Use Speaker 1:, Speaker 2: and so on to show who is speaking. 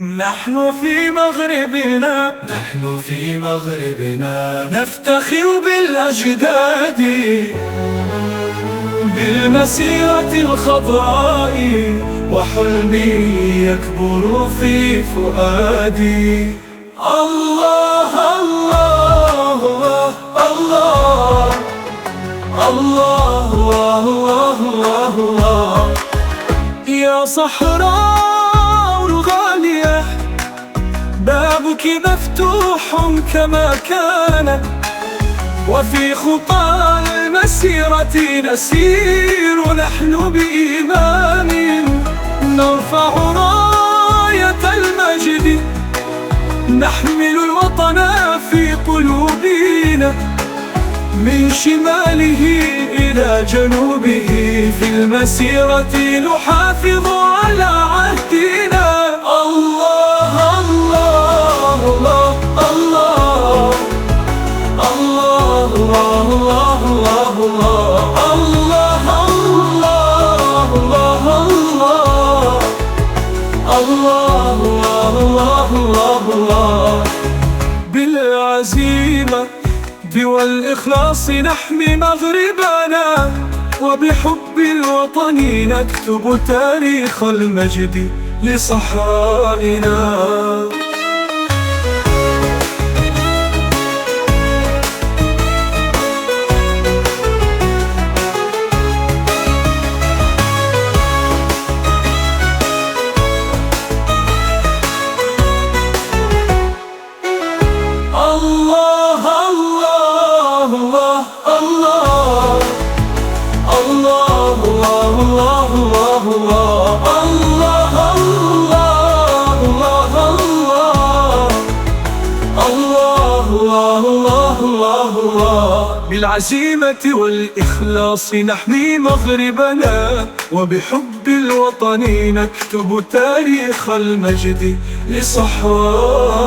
Speaker 1: نحن في مغربنا نفتخر بالأجداد، بالمسيرة الخضراء، وحلمي يكبر في فؤادي. الله الله الله الله الله الله الله. يا صحراء الغالية، بابك مفتوح كما كان، وفي خطى المسيرة نسير نحن بإيمان. نرفع راية المجد، نحمل الوطن في قلوبنا، من شماله إلى جنوبه، في المسيرة نحافظ على عهدنا. الله الله الله الله الله الله الله الله الله الله الله. بالعزيمة والإخلاص نحمي مغربنا، وبحب الوطن نكتب تاريخ المجد لصحرائنا. الله الله الله الله الله الله. بالعزيمة والإخلاص نحمي مغربنا، وبحب الوطن نكتب تاريخ المجد لصحرائنا.